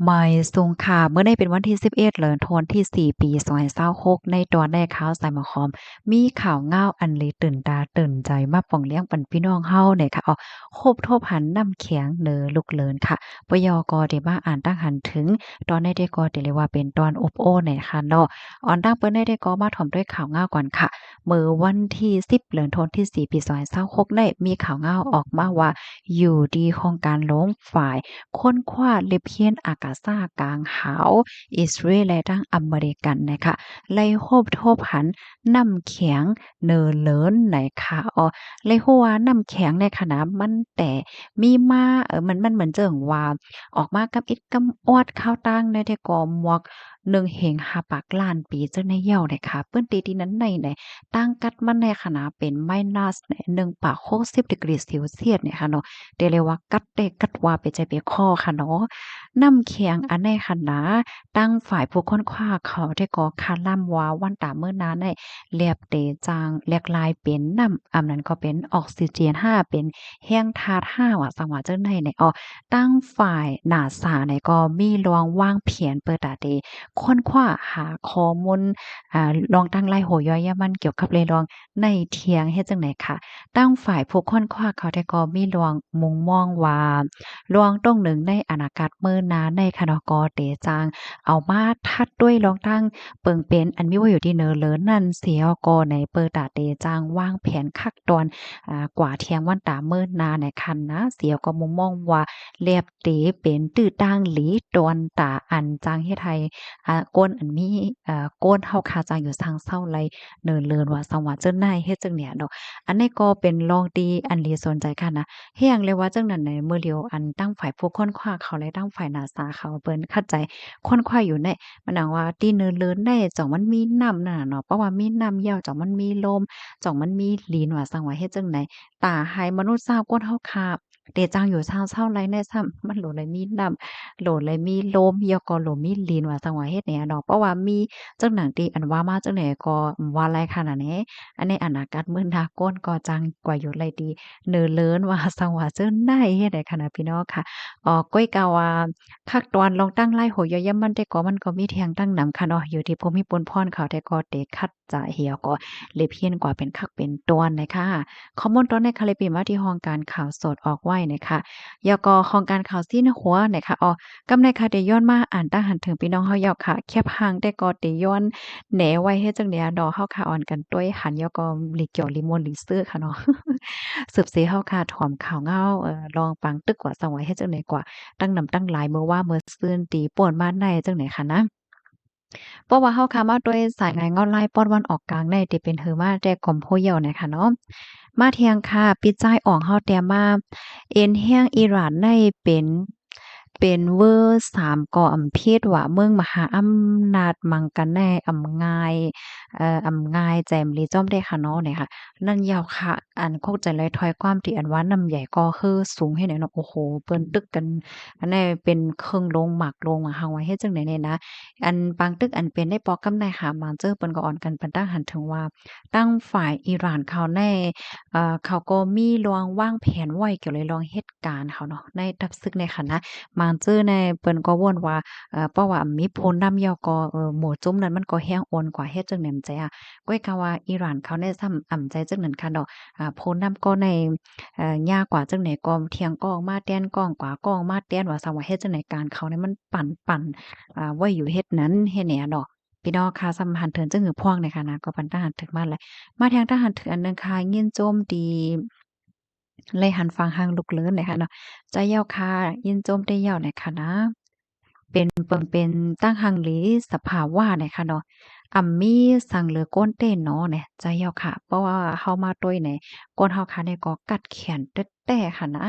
ไม่สูงค่ะเมื่อได้เป็นวันที่11เดือนธันวาคมที่4ปี2026ในตอนได้ข่าวสายหมอคอมมีข่าวง่าวอันเลยตื่นตาตื่นใจมาป่องเลี้ยงปันพี่น้องเฮาเนี่ยค่ะคบทบหันนำเขียงเหนอลูกเลินค่ะปยกได้มาอ่านตั้งหันถึงตอนได้ก็ได้เรียกว่าเป็นตอนอบโอ้เนี่ยค่ะเนาะออนตั้งเปิ้นได้ก็มาถ่อมด้วยข่าวง่าวก่อนค่ะเมื่อวันที่10เดือนธันวาคมที่4ปี2026ได้มีข่าวง่าวออกมาว่าอยู่ดีโครงการล้มฝ่าย ค้นคว้าลิบเฮียนอากาซ่ากลางหาวอิสราเอลและทางอเมริกันนะคะไล่โฮบทบหันน้ำแข็งเนอเลินไหนคะไล่หัวาน้ำแข็งในขณะมันแต่มีมามันเหมือนเจิงว่าออกมากับอิดกำออดข้าวตังในแต่ก่อหมวกหนึ่งเหงหาปากล้านปีเจ้าในเหี่ยวเลยค่ะเปิ้นตีที่นั้นในไหนตั้งกัดมันในขณะเป็นไมนัส1 ปาก60 ดีกรีเซลเซียสเนี่ยค่ะเนาะ เดเรียกว่ากัดเตะกัดว่าไปใจไปคอค่ะเนาะน้ำเคียงอันในคันนาตั้งฝ่ายผู้ค้นคว้าเขาได้ก่อคาล่ำว่าวันตาเมื่อนั้นได้เรียบเตจางเรียกลายเป็นน้ำอันนั้นก็เป็นออกซิเจน5เป็นแห้งธาตุ5ว่าสังว่าจังได๋ในตั้งฝ่ายนาซาเนี่ยก็มีลองวางแผนเปิดตาเตค้นคว้าหาข้อมูลลองตั้งไล่โหย่อยยามันเกี่ยวกับเลยลองในเทียงเฮ็ดจังได๋ค่ะ ตั้งฝ่ายผู้ค้นคว้าเขาได้ก็มีลวงมุงมองว่าลวงตรงหนึ่งในอนาคตเมื่อนาในคณะกอเตจางเอามาทัดด้วยลองตั้งเปิงเป็นอันมีว่าอยู่ที่เนอเลินนั่นเสียกอในเปิดตาเตจางวางแผนคักตอนกว่าเที่ยงวันตาเมื่อนาในคันนะเสียก็มุมมองว่าเรียบเตเป็นตื้อตั้งหลีตอนตาอันจางเฮ็ดให้ก้นอันมีก้นเฮาคาจางอยู่ทางเศร้าไรเนินเลินว่าสังว่าเจิ้นนายเฮ็ดจังเนี่ยดอก อันนี้ก็เป็นลองดีอันลีสนใจค่ะนะเฮียงเลยว่าจังนั้นในมื้อเดียวอันตั้งฝ่ายผู้ค้นคว้าเขาและตั้งฝ่ายนาซาเขาเปิ้นเข้าใจค้นคว้าอยู่ในมันหังว่าที่เนินเลินได้จ่องมันมีน้ำนั่นน่ะเนาะเพราะว่ามีน้ำเหี่ยวจ่องมันมีลมจ่องมันมีลีนว่าซังว่าเฮ็ดจังไดตาให้มนุษย์ทราบก้นเฮาคาบเดจังอยู่เช้าๆไรแน่ซ้ำมันโหลเลยมีน้ำโหลเลยมีลมเหี่ยวก็โหลมีลีนว่าซังว่าเฮ็ดแหน่เนาะเพราะว่ามีจังหนังที่อันว่ามาจังไหนก็ว่าไรขนาดนี้ อันในอนาคตมื้อหน้าก้นก็จังกว่าอยู่เลยดีเน้อเลิ้นว่าสังว่าเจิ้นได้เฮ็ดได้ขนาดพี่น้องค่ะก้อยกาว่าภาคตะวันลองตั้งไล่โหย่อยำมันแต่ก็มันก็มีแทงตั้งนำค่ะเนาะอยู่ที่ภูมิปนพรเขาแต่ก็เตคัดจะเหี่ยวก็เลยเพี้ยนกว่าเป็นคักเป็นตอนเลยค่ะข้อมูลตอนในคาลิปีมาที่ห้องการข่าวสดออกไว้นะคะยกห้องการข่าวสิ้นหัวนะคะกำในค่ะได้ย้อนมาอ่านตั้งหันถึงพี่น้องเฮาแล้วค่ะแคบห่างแต่ก็ได้ย้อน แหนไว้เฮ็ดจั่งใดอะดอกเฮาค่ะอ่อนกันต้วยหันยอก็หลีเกี่ยวลิม่วนหลีซื่อค่ะเนาะสืบเสเฮาค่ะถ่อมข่าวเงาลองปังตึกกว่าสังว่าเฮ็ดจั่งใดกว่าตั้งนำตั้งหลายมื้อว่ามื้อซืนตีป่วนมาได้จั่งใดค่ะนะเพราะว่าเฮาค่ะมาด้วยสายงานเงาลายป้อนวันออกกลางได้ที่เป็นหือมาแต่ก่อมโพเหี่ยวเนี่ยค่ะเนาะมาเที่ยงค่ะปิดจ้ายอ่องเฮาแต่มาเอ็นแห้งอิหร่านได้เป็นเวอร์3ก่ออำเภทว่าเมืองมหาอำนาจมังกันแน่อำง่ายอำง่ายแจ่มลีจ้อมได้ค่ะเนาะเนี่ยค่ะนั่นยาวค่ะอันคงจะเลยถ้อยความที่อันว่าน้ำใหญ่ก็คือสูงให้ไหนเนาะโอ้โฮเปิ้นตึกกันอันนี้เป็นครึ่งโรงหมากโรงอะเฮาว่าเฮ็ดจั่งใดแน่นะอันบางตึกอันเป็นได้ปอกำไดหามาเจอเปิ้นก็อ่อนกันเปิ้นตั้งหันถึงว่าตั้งฝ่ายอิหร่านเขาแน่ เขาก็มีลองวางแผนไว้เกี่ยวเลยลองเหตุการณ์เขาเนาะในทับซึกในคณะมางจื้อในเปิ้นก็ว่นว่าเพราะว่ามีพลนำยอก็หมู่จุ้มนั้นมันก็แห้งโอนกว่าเฮ็ดจังนั้นใจอะก้อยกะว่าอิหร่านเขาได้ซ้ำอ่ำใจจังนั้นค่ะดอกพลนำก็ในยากกว่าจังไหนก็เถียงก็ออกมาแต้นก้องกว่าก็ออกมาแต้นว่าซังว่าเฮ็ดจังได๋การเขาเนี่ยมันปั่นไว้อยู่เฮ็ดนั้นเฮ็ดแหน่ดอกพี่น้องค่ะสำหันเถินจึงหือพ่วงในคณะก็ปันทหารถึกมาแหละ มาแทงทหารเถือนหนึ่งค่ะยินโจมตีเลยหันฟังหางลุกเลิ้นเลยค่ะเนาะใจเหย้าค่ะยินโจมตีเหย้าหน่อยค่ะนะเป็นเปิงเป็นตั้งหังหลีสภาว่าหน่อยค่ะเนาะมีสั่งเหลือก้นเต้นเนาะเนี่ยใจเหย้าค่ะเพราะว่าเฮามาต้วยเนี่ยก้นเฮาค่ะเนี่ยก็กัดแขนแต๊ะๆค่ะนะ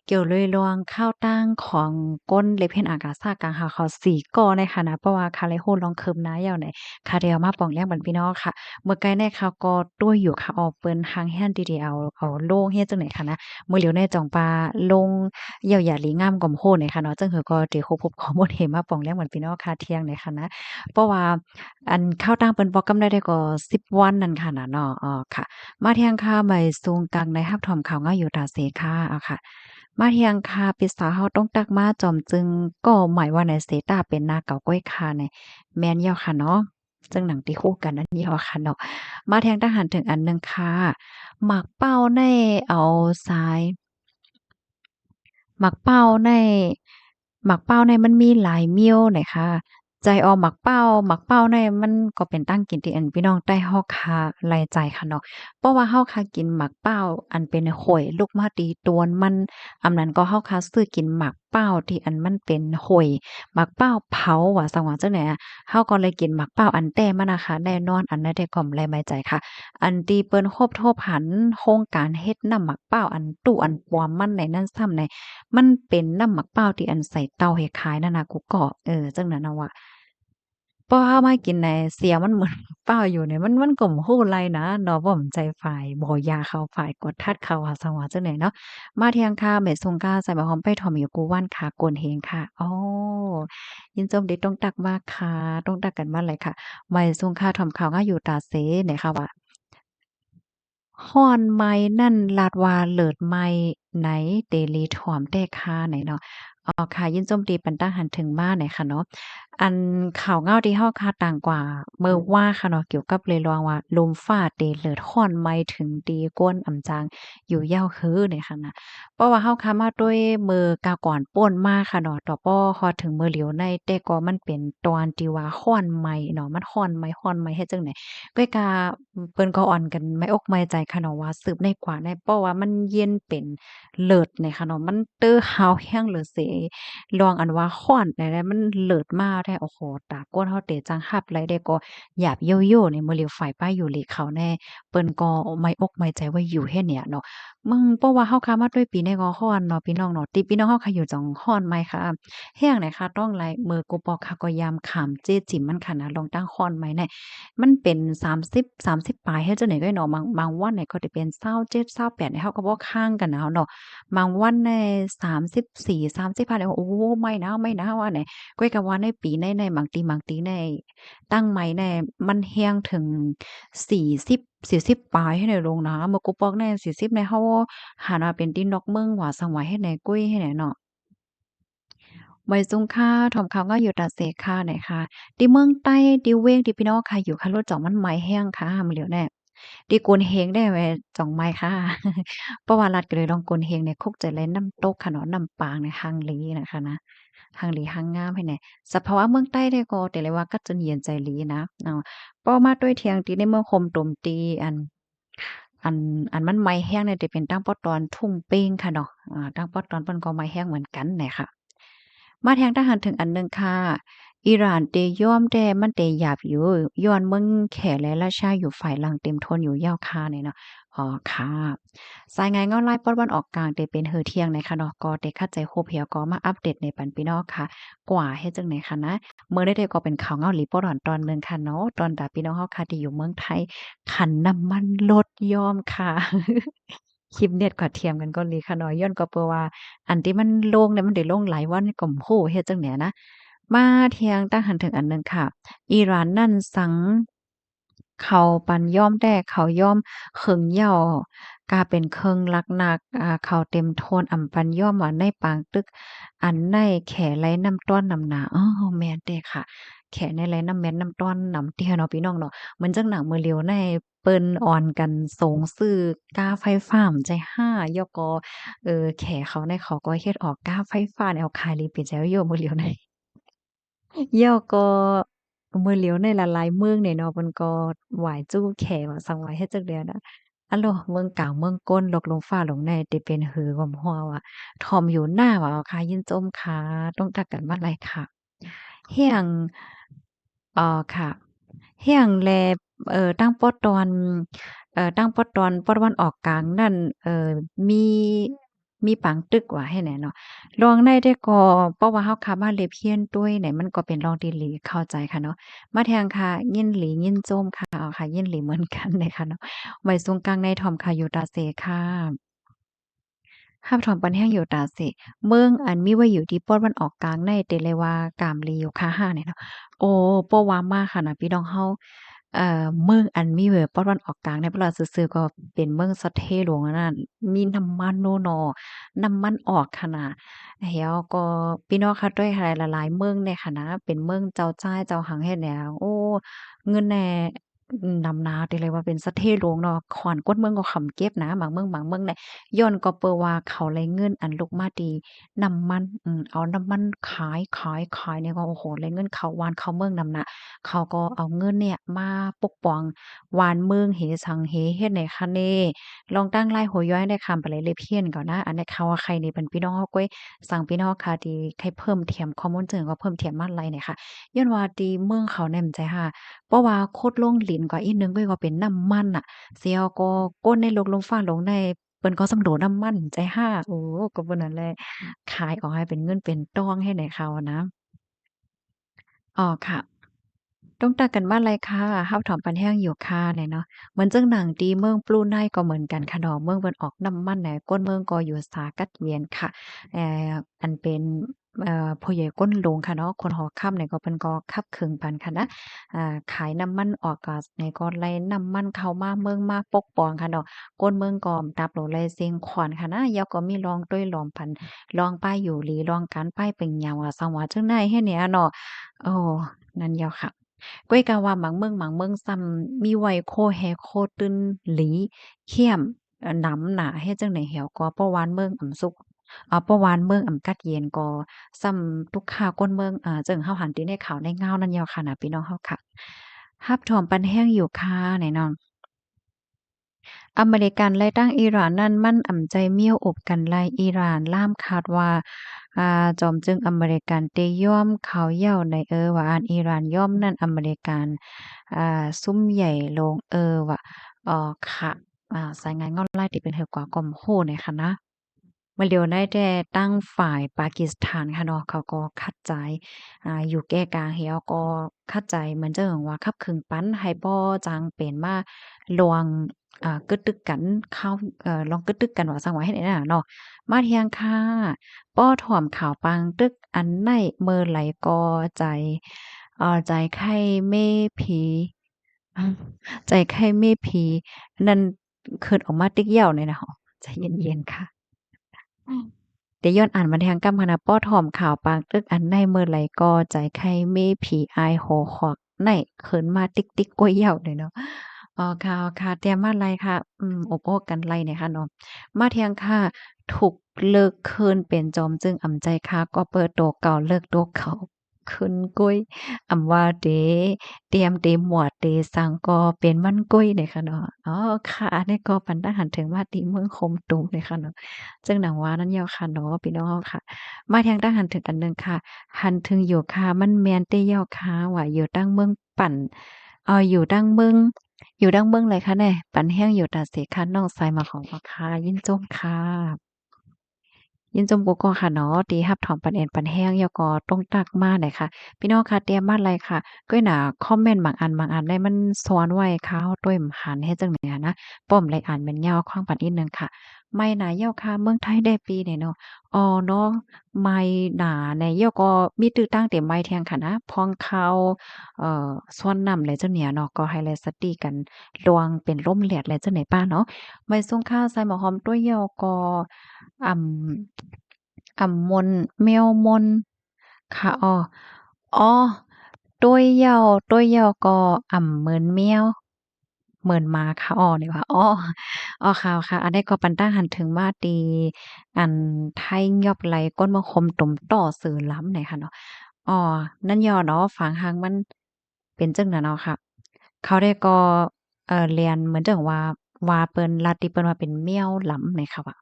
เกี่ยวเลยลวงข้าวตั้งของก้นเลเพนอากาซากลางหาเขา4ก่อในค่ะนะเพราะว่าคาเลยโฮลองเคิมนาเหย้าเนี่ยค่ะเดียวมาป้องแลงบัดพี่น้องค่ะ เมื่อไกลในข่าวก็ด้วยอยู่ค่ะออกเปิ้นหางแฮ่นดีๆเอาโล่งเฮ็ดจังไหนค่ะนะมื้อเหลียวในจ่องปลาลงเหยี่ยวหยาหลีงามก่อมโพดนี่ค่ะเนาะจังหือก็ได้ครบข้อมูลเห็นมาป่องแลงเหมือนพี่น้องคาเที่ยงนี่ค่ะนะเพราะว่าอันข้าวตังเปิ้นบอกกำได้ก็10วันนั่นค่ะน่ะเนาะค่ะมาเที่ยงค่ะบ่ายสูงกลางในรับถอมข่าวง่ายอยู่ตาเสค่ะเอาค่ะ มาเที่ยงคาปิสาเฮาต้องตักมาจอมจึงก็หมายว่าในเสตาเป็นนาเก่าก้อยคาในแม่นแล้วค่ะเนาะซึ่งหนังที่คู่กันนั้นแล้วค่ะเนาะมาแทงทหารถึงอันหนึ่งค่ะหมากเป้าในเอาสายหมากเป้าในหมากเป้าในมันมีหลายเมี่ยวไหนคะใจออหมักเป้าหมักเป้าในมันก็เป็นตั้งกินที่อันพี่น้องใต้ฮ้อคาหลายใจค่ะเนาะเพราะว่าเฮาคากินหมักเป้าอันเป็นข้อยลูกมาตีตวนมัน อำนั้นก็เฮาคาซื้อกินหมากเป้าที่อันมันเป็นข้อยหมากเป้าเผาว่าซั่งว่าจังไหนอะเฮาก็เลยกินหมากเป้าอันแต้มันน่ะค่ะแน่นอนอันนั้นได้ก็แลไม้ใจค่ะอันที่เปิ้นโคบโทบหันโครงการเฮ็ดน้ำหมักเป้าอันตู้อันปลอมมันในนั้นซ้ำในมันเป็นน้ำหมักเป้าที่อันใส่เตาให้ขายนั่นน่ะกูก็จังนั้นน่ะว่า พอเอามากินในเสียมันเหมือนเปล่าอยู่เนี่ยมันก็บ่ฮู้ไรนะเนาะบ่สนใจฝ่ายบ่ยาเข้าฝ่ายกดทัดเข้าว่าซั่งว่าจังได๋เนาะมาเที่ยงค่ะเม็ดสงกรานต์ใส่บักหอมไปถ่อมอยู่กูว่านค่ะโกนเฮงค่ะอ๋อยินจมดีต้องตักมากค่ะต้องตักกันมาเลยค่ะไหม้ซุงค่ะถ่อมข้าวงาอยู่ตาเสไหนค่ะว่า ฮ้อนไหมนั่นลาดว่าเลิศไหมไหนเตลีถ่อมแต่คาไหนเนาะอ๋อค่ะยินโจมตีปันตั้งหันถึงมาไหนค่ะเนาะอันข่าวเงาที่เฮาคาดต่างกว่าเมื่อว่าค่ะเนาะเกี่ยวกับเลยลองว่าลมฟ้าเตเลิศฮ้อนไหมถึงตีก้นอ่ำจางอยู่ยาวคือเนี่ยค่ะนะเพราะว่าเฮาคามาด้วยมือกาวก่อนโป้นมาค่ะเนาะต่อป้อฮอดถึงมือเหลียวในแต่ก็มันเป็นตอนที่ว่าฮ้อนไหมเนาะมันฮ้อนไหมเฮ็ดจั่งใด ก้อยกาเปิ้นก็อ่อนกันไม่อกไม่ใจค่ะเนาะว่าสืบในกว่าในเพราะว่ามันเย็นเป็นเลิศเนี่ยค่ะเนาะมันเตอฮาวแฮงเหลือเสลองอันว่าร้อนได้ๆมันเลิศมาแท้โอ้โฮตาก้นเฮาเตจังหับไหลได้ก็หยาบโยโย่นี่มื้อเหลียวฝ่ายป้ายอยู่หลีเขาแน่เปิ้นก็ไม่อกไม่ใจว่าอยู่เฮ็ดเนี่ยเนาะเพราะว่าเฮาคามาด้วยปีนี้ก็ร้อนเนาะพี่น้องเนาะติพี่น้องเฮาค่ะอยู่จังร้อนไหมคะแฮ้งไหนคะต้องไหลมือกูปอกค่ะก็ยามขามเจ้จิ๋มมันค่ะนะลองตั้งร้อนไหมแน่ มันเป็น30ปลายเฮ็ดจั่งใดก็ได้เนาะบางวันเนี่ยก็สิเป็น27 28เนี่ยเขาก็บ่ค้างกันเอาเนาะบางวันเนี่ย34 35เนี่ยโอ้ไม่นะว่าเนี่ยก้อยก็ว่าในปีในบางทีในตั้งใหม่เนี่ยมันแรงถึง40ปลายให้ได้ลงนะเมื่อกูปอกใน40เนี่ยเฮาหันว่าเป็นตินอกเมืองว่าสังว่าเฮ็ดไหนกุ้ยเฮ็ดไหนเนาะ ไว้ซุงค่ะถอมเขาก็อยู่ตัดเสค่ะไหนค่ะที่เมืองใต้ที่เว้งที่พี่น้องค่ะอยู่ค่ะรถจ่องมันไหม้แห้งค่ะมันเหลียวแน่ที่โกนเฮงได้ไว้จ่องไม้ค่ะเพราะว่ารัดก็เลยลองโกนเฮงเนี่ยคุกใจเลยน้ำตกค่ะเนาะน้ำปางในฮังเลนะคะนะฮังเลฮังงามให้แน่สภาวะเมืองใต้เนี่ยก็แต่เลยว่าก็จะเย็นใจหลีนะเนาะเพราะมาด้วยเทียงที่ในเมืองคมตมตีอันอันมันไหม้แห้งเนี่ยจะเป็นตั้งปอตอนทุ่งเป้งค่ะเนาะตั้งปอตอนเปิ้นก็ไหม้แห้งเหมือนกันแหละค่ะ มาแทงทหารถึงอันหนึ่งค่ะอิหร่านเตย่อมแดมันเตหยาบอยู่ย้อนเมืองแขและราชาอยู่ฝ่ายหลังเต็มทนอยู่ยาวคาเนี่ยเนาะอ๋อค่ะสายงานเงาไล่ปอดวันออกกลางเตเป็นเฮอเที่ยงในค่ะเนาะก็เตเข้าใจโคเพียวก็มาอัปเดตในปันพี่น้องค่ะกว่าเฮ็ดจังไหนคะนะเมื่อได้ก็เป็นข่าวเงาหลีปอดอนตอนหนึ่งค่ะเนาะตอนดาพี่น้องเฮาค่ะที่อยู่เมืองไทยขันน้ำมันลดยอมค่ะ คลิปเน็ตกว่าเทียมกันก็ลีค่ะเนาะย้อนก็เปนว่าอันที่มันโล่งเนี่ยมันได้โล่งหลายวันก็โอ้โฮเฮ็ดจั่งใดนะมาเที่ยงตั้งหันถึงอันหนึ่งค่ะอิหร่านนั่นสังเขาปันย่อมแด้เขาย่อมเคิงเหย้ากาเป็นเคิงลักนักเขาเต็มโทนอำปันย่อมว่าในปางตึกอันในแขไลน้ำต้อนนำหนาอ้อแม่นเด้ค่ะแขในไลน้ำแม่นน้ำต้อนนำเตี้ยเนาะพี่น้องเนาะเหมือนจังหนังมื้อเหลียวในเปิ้นออนกันสงซื้อกาไฟฟ้ามันใจห้ายกอแขเขาในเขาก็เฮ็ดออกกาไฟฟ้าเนี่ยเอาขายลิเป็นแจ๋วอยู่มื้อเหลียวใน ย่อก็มื้อเหลียวในละลายเมืองเนี่ยเนาะเพิ่นก็ไหว้จู้แขว่าสังว่าเฮ็ดจักเดือนะอะโลเมืองกลางเมืองก้นลกลงฟ้าลงในติเป็นหือห่มฮ้อว่าถ่อมอยู่หน้าว่าค่ะยินจมค่ะต้องตักกันมาหลายค่ะเฮียงค่ะเฮียงแลตั้งป้อตอนตั้งป้อตอนป้อตะวันออกกลางนั่นมีมีปางตึกว่าให้แหน่เนาะ ลองได้แต่ก็เพราะว่าเฮาคามาเล็บเฮียนด้วยเนี่ยมันก็เป็นลองดีหลีเข้าใจค่ะเนาะมาแทงค่ะยินหลียินโจมค่ะเอาค่ะยินหลีเหมือนกันเลยค่ะเนาะไว้ทรงกลางในถ่อมค่ะอยู่ตาเสค่ะห้ามถ่อมปันแห้งอยู่ตาเสเมืองอันมีไว้อยู่ที่ป้อนวันออกกลางในเตเลยว่ากามลีอยู่ค่ะห้าเนี่ยเนาะโอ้เพราะว่ามาค่ะนะพี่น้องเฮา เมืองอันมีเว้อป้อนวันออกกลางในประหลาดซื่อๆก็เป็นเมืองสะเทหลวงอันนั้นมีน้ำมันโน้เนาะน้ำมันออกขนาดแล้วก็พี่น้องคะด้วยหลายๆเมืองในค่ะนะเป็นเมืองเจ้าจ้ายเจ้าหังเฮ็ดแนวโอ้เงินแหน่นำนาติเลยว่าเป็นสะเทหลวงเนาะขอนกดเมืองก็ขำเก็บนะบางเมืองเนี่ยย้อนก็เปอว่าเขาแลเงินอันลูกมาดีน้ำมันเอาน้ำมันขายเนี่ยก็โอ้โฮแลเงินเข้าบ้านเข้าเมืองนำนะ เขาก็เอาเงินเนี่ยมาปกป้องวานเมืองเหสังเหเฮ็ดให้คะเนลองตั้งรายหัวย้อยในคำไปเลยเลยเพี้ยนก่อนนะอันนี้เขาว่าใครนี่เป็นพี่น้องเฮาก้อยสั่งพี่น้องค่ะที่ให้เพิ่มเติมข้อมูลเจิงก็เพิ่มเติมมาลัยเนี่ยค่ะย้อนว่าที่เมืองเขาแหน่มใจค่ะเพราะว่าโคตรลงหลินกว่าอีกหนึ่งก็ว่าเป็นน้ำมันน่ะเสียวก็ก้นในโลกลมฟ้าลงในเปิ้นก็สำโดน้ำมันใจค่ะโอ้ก็เบิ่นนั่นแหละขายออกให้เป็นเงินเป็นทองให้ในเขานะอ้อค่ะ ต้องต่างกันว่าไรค่ะข้าวถอมปันแห้งอยู่ค่ะเนี่ยเนาะเหมือนจังหนังตีเมืองปลูไนก็เหมือนกันค่ะเนาะเมืองเพิ่นออกน้ำมันเนี่ยก้นเมืองก็อยู่สากัดเวียนค่ะอันเป็นพ่อใหญ่ก้นโลงค่ะเนาะคนหอค่ำเนี่ยก็เพิ่นก็คับคึงปันค่ะนะขายน้ำมันออกก็ในก็ไล่น้ำมันเข้ามาเมืองมาปกป้องค่ะเนาะก้นเมืองก็ดับโลไล่เสียงขวัญค่ะนะแล้วก็มีลองด้วยลองพันลองป้ายอยู่หลีลองการป้ายเป็นหยังว่าสังว่าจังได๋เฮ็ดเนี่ยเนาะโอ้นั่นแหยวค่ะ ก้อยกะว่าหมังเมืองซ้ำมีไว้โคแฮโคตึนหลีเขี้ยมหนำหนาเฮ็ดจั่งใดแหวก็ประวานเมืองอำสุกประวานเมืองอำกัดเย็นก็ซ้ำทุกข่าวก้นเมืองจึงเฮาหันติได้ข่าวได้เงานั่นแหยวค่ะน่ะพี่น้องเฮาค่ะรับถอมปันแห้งอยู่ค่ะไหนน้อง อเมริกันไล่ตั้งอิหร่านนั่นมั่นอ่ำใจเมี่ยวอบกันไล่อิหร่านล่ามคาดว่าจอมจึงอเมริกันเตย่อมเขาเหย้าในว่าอันอิหร่านย่อมนั่นอเมริกันซุ่มใหญ่ลงว่าค่ะสายงานงอนไล่ที่เป็นเหือกว่าก่อมโหเนี่ยค่ะนะมาเลียวได้แต่ตั้งฝ่ายปากีสถานค่ะเนาะเขาก็คัดใจอยู่แก้กลางเหี่ยวก็คัดใจเหมือนจะเหิงว่าคับขึงปั้นให้บ่จังเป็นมาลวงกึดตึกกันเข้าลองกึดตึกกันว่าซั่งว่าเฮ็ดได้น่ะเนาะมาเที่ยงค่ะป้อถ่อมข่าวปังตึกอันไหนเมื่อไหลก็ใจใจไข้เม่ผีอาใจไข้เม่ผีนั่นคิดออกมาติ๊กเหย้าเนี่ยน่ะเหาะใจเย็นๆค่ะ เดี๋ยวย้อนอ่านบันแทงกำคณะป้อถ่อมข่าวปางตึกอันในเมื่อไหลก็ใจใครมีผีอายโหขอกในเขินมาติ๊กติ๊กก้วยเหย้าเลยเนาะค่ะๆเตรียมมาลัยค่ะอบโอ้กันไลเนี่ยค่ะเนาะมาเที่ยงค่ะถูกเลิกคืนเป็นจอมจึงอำใจค่ะก็เปิดโตเก่าเลิกโตเก่าคืนกุ้ยอำว่าเตรียมเตหมวดเตสังก็เป็นมันกุ้ยเนี่ยค่ะเนาะอ๋อค่ะอันนี้ก็ปันตาหันถึงว่าติเมืองคมตุมเลยค่ะเนาะ จึงหนังว่านั้นยาวค่ะเนาะพี่น้องค่ะมาทางด้านหันถึงอันหนึ่งค่ะหันถึงอยู่ค่ะมันแม่นเต้ยาวค่ะว่าอยู่ตั้งเมืองปั่นอยู่ดั้งเมืองไรคะเนี่ยปั่นแห้งอยู่ตาเสค่ะน้องสายมาของพ่อค่ะยินจมค่ะยินจมกูก็ค่ะเนาะตีรับถอมปันเอ็นปันแห้งยอก็ต้องตักมาหน่อยค่ะพี่น้องค่ะเตรียมมาไรค่ะก้อยหน่าคอมเมนต์บางอันได้มันซ้อนไว้ค่ะเฮาต้วยหันเฮ็ดจังได๋หันนะป้อมเลยอ่านแม่นยาวขวางปันอีกหนึ่งค่ะไม่หนายาวค่ะเมืองไทยได้ปีเนี่ยเนาะเนาะไม่หนาในยอก็มีตื้อตั้งแต่ไม่เที่ยงค่ะนะพองเขาส่วนนำเลยเจ้าเนี่ยเนาะก็ให้แลสติกันลวงเป็นร่มแหลดเลยเจ้าไหนป้าเนาะไม่ซุงข้าวใส่หมอหอมตัวยอก็อ่ำมนแมวมนค่ะต้วยเหย้าก็เหมือนแมวเหมือนหมาค่ะนี่ว่าค่ะๆอันนี้ก็ปันตั้งหันถึงมาตีอันไทยยอบไหลก้นมะขมตุ่มต่อสื่อล้ำไหนค่ะเนาะอ้อนั่นย่อเนาะฝางหางมันเป็นจังนั้นเนาะค่ะ เขาได้ก็เรียนเหมือนจั่งว่าเปิ้นลัดที่เปิ้นว่าเป็นแมวหลำนี่ค่ะว่า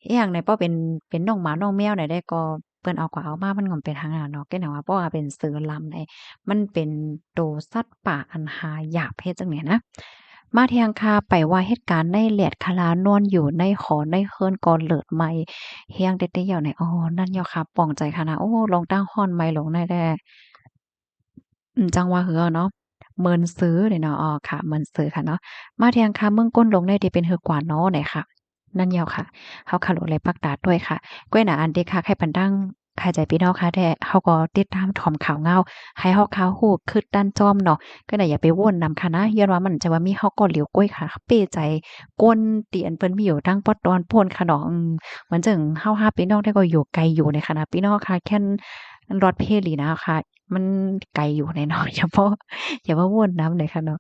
อีหยังในป้อเป็นน้องหมาน้องแมวไหนได้ก็เปิ้นเอาก็เอามามันก็เป็นทางนั้นเนาะก็หยังว่าป้อว่าเป็นเสือลำในมันเป็นโตสัตว์ป่าอันหายากเพศจังเนี่ยนะมาเที่ยงคาไปว่าเหตุการณ์ในแหลดคลานอนอยู่ในหอในเฮิรนก่อนเลิศใหม่เฮียงเต๊ะๆเหย่าในนั่นเหยาค่ะปองใจค่ะนะโอ้ลองตั้งฮ้อนใหม่ลงได้แท้จังว่าหือเนาะ เมินซื้อเนี่ยเนาะค่ะเมินซื้อค่ะเนาะมาเที่ยงค่ะเมืองก้นลงได้ดีเป็นหือกว่าน้อเนี่ยค่ะนั่นเหี่ยวค่ะเฮาค่ะโลกเลยปักตาดด้วยค่ะก้วยหน้าอันเดะค่ะให้ปันดัง เข้าใจพี่น้องค่ะแต่เขาก็ติดตามถ่อมข่าวเงาให้เฮาข่าวฮู้คือด้านจ้อมเนาะก็น่ะอย่าไปวนนำค่ะนะย้อนว่ามันจะว่ามีเฮาก็เหลียวก้อยค่ะเป้ใจก้นตีอันเพิ่นมีอยู่ตั้งปอตอนโพ้นค่ะเนาะเหมือนจั่งเฮาหาพี่น้องแต่ก็อยู่ไกลอยู่ในขณะพี่น้องค่ะแค่นรถเพลีนะคะมันไกลอยู่แน่เนาะอย่ามาวนนำเลยค่ะเนาะ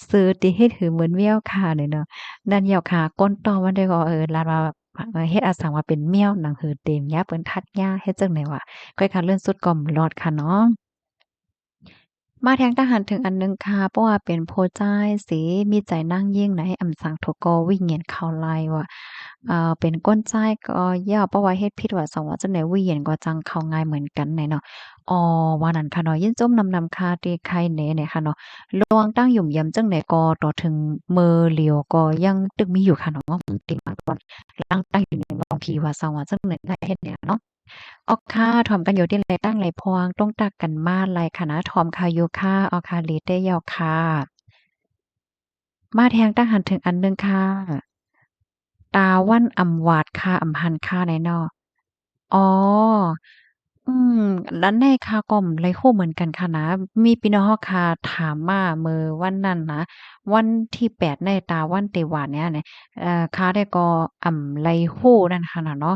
ซื้อติเฮ็ดหือเหมือนแมวค่ะเนี่ยเนาะนั่นแหยวค่ะก้นตอมันได้ก็ลานว่าเฮ็ดอาสังว่าเป็นแมวหนังหือเต็มยาเปิ้นทัดยาเฮ็ดจั่งใดวะ ก้อยค่ะเลื่อนสุดก็บ่รอดค่ะเนาะมาแทงทหารถึงอันหนึ่งค่ะเพราะว่าเป็นโพจ้ายสีมีใจนั่งยิ่งในอำสังทกวิ่งเหยียนเข้าไล่ว่าเป็นก้นจ้ายก็ย่าเพราะว่าเฮ็ดผิดว่าสองว่าจังได๋วิ่งเหยียนก็จังเข้าง่ายเหมือนกันแน่เนาะอ๋อว่านั้นค่ะเนาะยินจมนำๆค่ะที่ไข่แหน่เนี่ยค่ะเนาะลวงตั้งหยุ่มหยิมจังได๋ก็ต่อถึงมือเหลียวก็ยังตึกมีอยู่ค่ะเนาะติมาก่อนตั้งอยู่ในบางทีว่าสองว่าจังได๋ก็เฮ็ดเนี่ยเนาะ ออกค่ะถ่อมกันอยู่ที่ไรตั้งไรพวงต้องตักกันมาไรค่ะนะถ่อมค่ะอยู่ค่ะออคาลิได้ยอค่ะมาแทงตั้งหันถึงอันหนึ่งค่ะตาวันอำหวาดค่ะอำหันค่ะไหนเนาะอ๋ออืมแล้วในค่ะก็ไรโคเหมือนกันค่ะนะมีพี่น้องเฮาค่ะถามมาเมื่อวันนั้นนะวันที่8ในตาวันเตวาเนี่ยเนี่ยข้าได้ก็ไรโ้นั่นค่ะน่ะเนาะ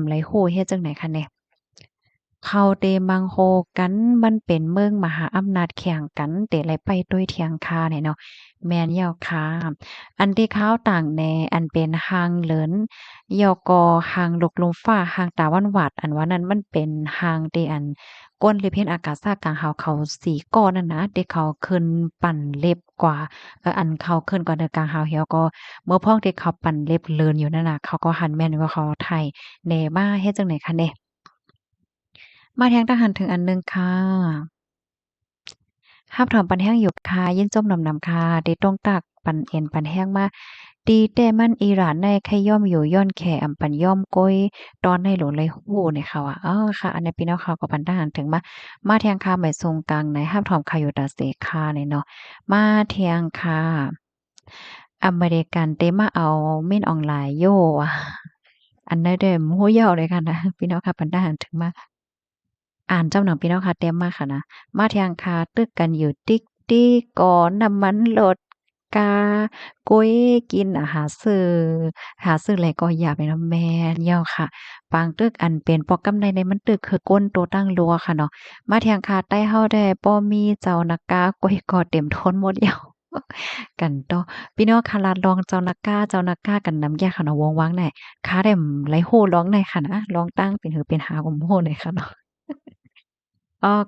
ไรโ้เฮ็ดจังไดคะเนี่ย เขาเตมังโฮกันมันเป็นเมืองมหาอำนาจแข่งกันเตะไรไปด้วยเทียงคาเนี่ยเนาะแม่นยาวค่ะอันที่เขาต่างแหน่อันเป็นหางเหลินยอกอหางลกลมฟ้าหางตาวันหวาดอันว่านั้นมันเป็นหางที่อันก้นหรือเพียนอากาศซากกลางหาวเขาสีก้อนนั่นนะที่เขาขึ้นปั่นเล็บกว่าอันเขาขึ้นกว่าในกลางหาวเหี่ยวก็เมื่อพ้องที่เขาปั่นเล็บเลินอยู่นั่นน่ะเขาก็หันแม่นว่าเขาไทยแหน่มาเฮ็ดจังได๋คะแหน่ มาแทงทหารถึงอันหนึ่งค่ะห้ามถอนปันแห้งอยู่ค่ะยินจมหนำนำค่ะได้ต้องตักปันเอ็นปันแห้งมาตีแต่มันอีหลานในใครย่อมอยู่ย้อนแข่อำปันย่อมก้อยตอนในหลวงเลยฮู้เนี่ยค่ะว่าค่ะอันนี้พี่น้องเขาก็ปันทหารถึงมาแทงค่ะหมายทรงกลางในห้ามถอมค่ะอยู่ตาเสค่ะเนี่ยเนาะมาแทงค่ะอเมริกันเตมาเอามีดออนไลน์โย่อะอันนั้นเด้อโม้ยาวเลยค่ะนะพี่น้องค่ะปันทหารถึงมา อ่านเจ้าหนังพี่น้องค่ะเต็มมากค่ะนะมาเที่ยงคาตึกกันอยู่ติ๊กติ๊กก่อนน้ำมันลดกาก๊วยกินหาซื้ออะไรก็อยากไปเนาะแม่นเหี่ยวค่ะปางตึกอันเป็นปอกกำไดในมันตึกคือก้นโตตั้งรัวค่ะเนาะมาเที่ยงคาใต้เฮาได้บ่มีเจ้านักกาก๊วยก็เต็มทนหมดแล้วกันต่อพี่น้องค่ะลาดลองเจ้านักกากันนำแยกค่ะเนาะวงวางได้ค่ะได้ไหลโฮร้องได้ค่ะนะร้องตั้งเป็นหือเป็นหาของโฮได้ค่ะเนาะ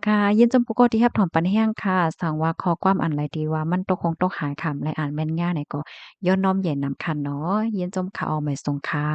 ค่ะยินจำปุกโกที่แฮบถอมปันแห้งค่ะสังว่าข้อความอันใดที่ว่ามันตกคงตกหายคำและอ่านแม่นยากเนี่ยก็ย้อนน้อมแย้นนำคันเนาะยินจมค่ะเอาไม้ทรงค่ะ